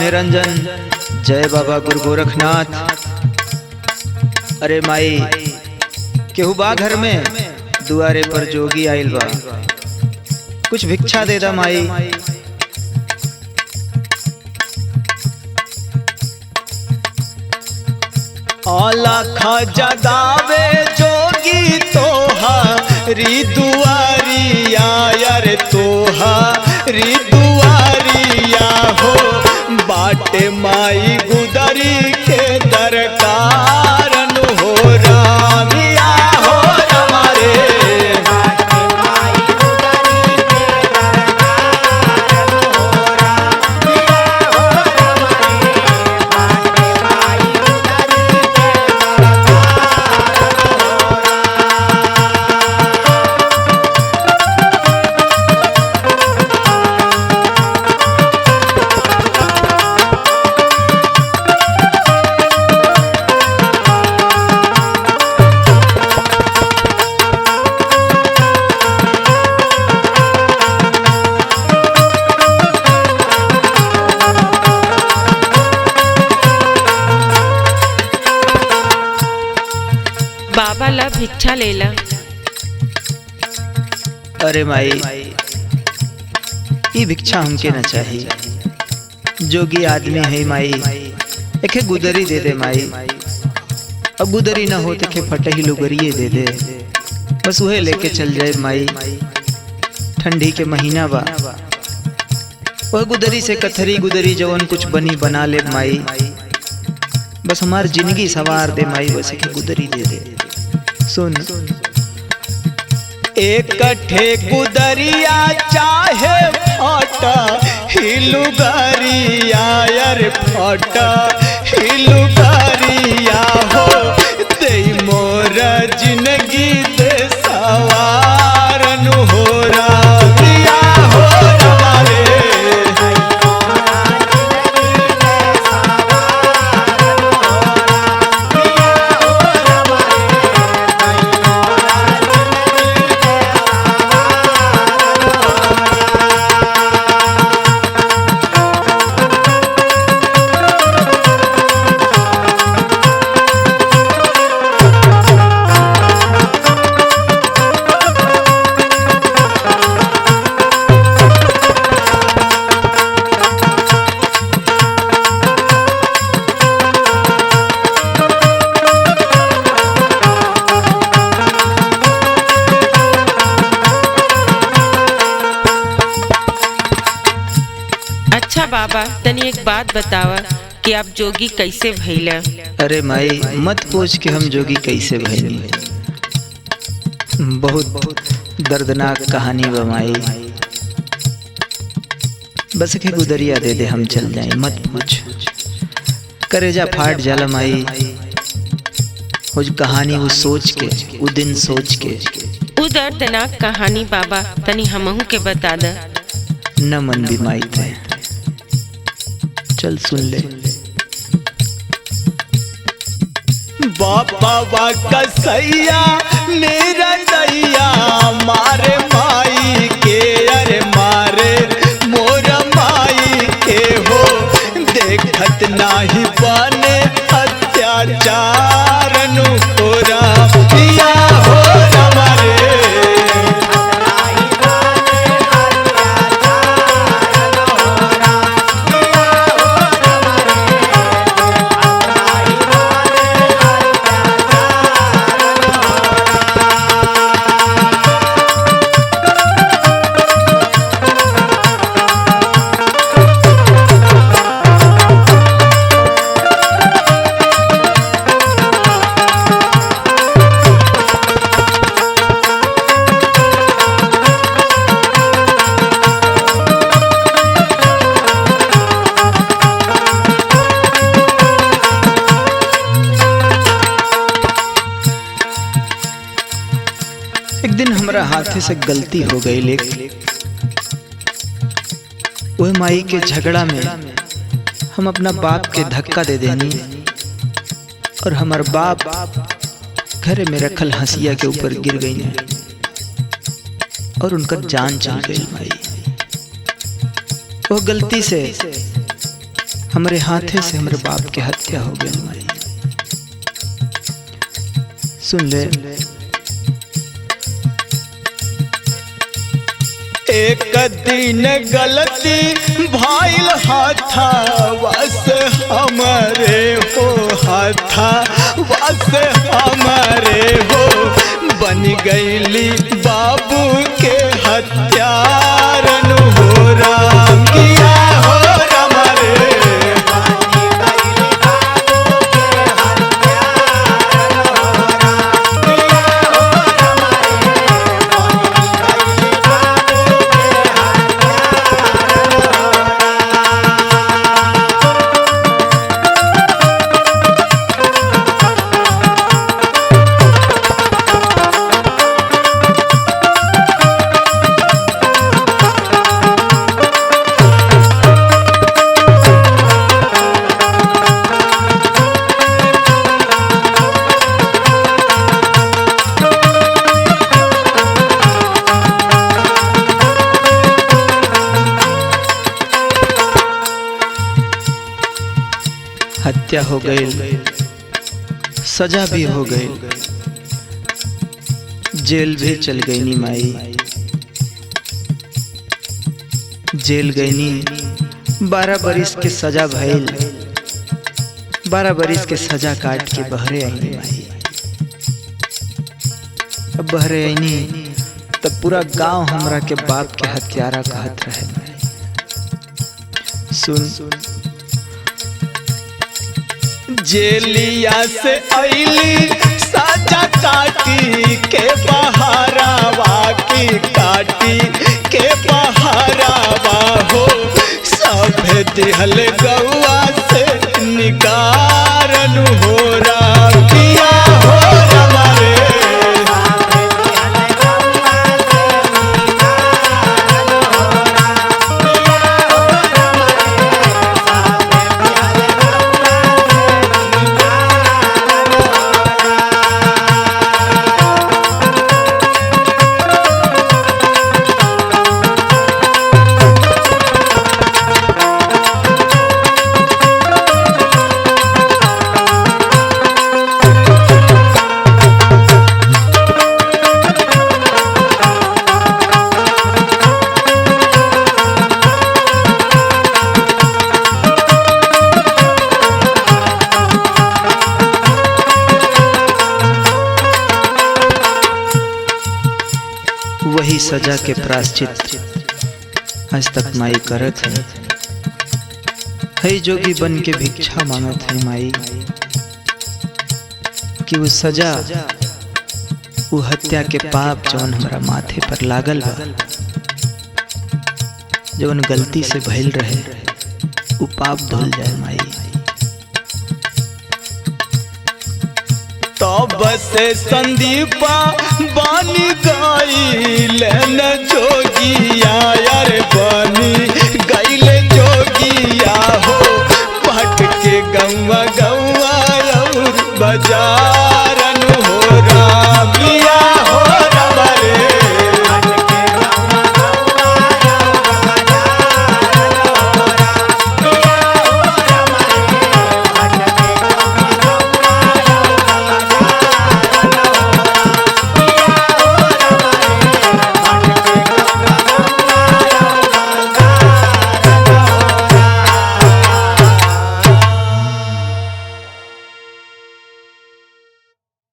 निरंजन, जय बाबा गुरु गोरखनाथ। अरे माई केहू बा घर में, दुआरे पर जोगी आइल बा, कुछ भिक्षा दे दा माई। आलाखा जगावे जोगी तोहारी दुआरिया, यार तोहारी दुआरिया हो। बाटे माई गुदरी के दरकार हो रामिया हो रमारे। बाबा ला भिक्षा लेला। अरे माई ये भिक्षा हमके न चाहिए, जोगी आदमी है माई, एके गुदरी दे दे माई। अब गुदरी ना हो तो के फटही लुगरिए दे दे, बस वह लेके चल जाए माई। ठंडी के महीना बा, वह गुदरी से कथरी गुदरी जवन कुछ बनी बना ले माई। बस हमार जिंदगी सवार दे माई, बस एके गुदरी दे दे। सुन एक कट्ठे गुदरिया चाहे फटा हिलुगरिया, यार फटा हिलुगरिया हो। दे मोर जिंदगी दे सवारन हो रामिया हो रमारे। अच्छा बाबा तनी एक बात बतावा कि आप जोगी कैसे भइला। अरे माई मत पूछ के हम जोगी कैसे भइली, बहुत दर्दनाक कहानी बा माई। बस के गुदरिया दे दे हम चल जाए, मत पूछ। करेजा फाट जाला माई, वो कहानी वो सोच के, वो दिन सोच के। उ दर्दनाक कहानी बाबा तनी हमहू के बता द। न मन भी माई थे, चल सुन ले। बाबा कसैया मेरा दैया मारे माई के, अरे मारे मोर माई के हो। देखत नाही बने अत्याचार नु हो रामिया हो रमारे। एक दिन हमारा हाथ से गलती हो गई, लेकिन वह माई के झगड़ा में हम अपना बाप के धक्का दे देनी, और हमार बाप घरे में रखल हंसिया के ऊपर गिर गई ने, और उनका जान चल गई। भाई वो गलती से हमरे हाथे से हमरे बाप के हत्या हो गई माई। सुन ले, एक दिन गलती भाईल हाथावा से हमारे हो, हाथावा से हमारे हो, बन गईली बाबू के हत्यारन हो राम किया हो राम रे। हत्या हो गई, सजा भी हो गई, जेल भी चल गई नी माई। जेल गई नी, 12 बरिस के सजा भइल, 12 बरिस के सजा काट के बहरे आई माई। अब बहरे आईनी तब पूरा गांव हमरा के बाप के हत्यारा कहत रहे माई। सुन, जेलिया से आईली साजा काटी के बहारावा की, काटी के बहारावा हो, सब दिहल गौआ से निकारन हो राम किया हो राम रे। वही सजा के प्रायश्चित आज तक माई करत है जोगी बन के भिक्षा मांगत है माई कि वो सजा, वो हत्या के पाप जौन हमारा माथे पर लागल बा, जौन गलती से भइल रहे, वो पाप धुल जाए माई। तब से संदीपा बानी गईल न जोगिया, यार बानी गईल जोगिया हो, भटके गौवा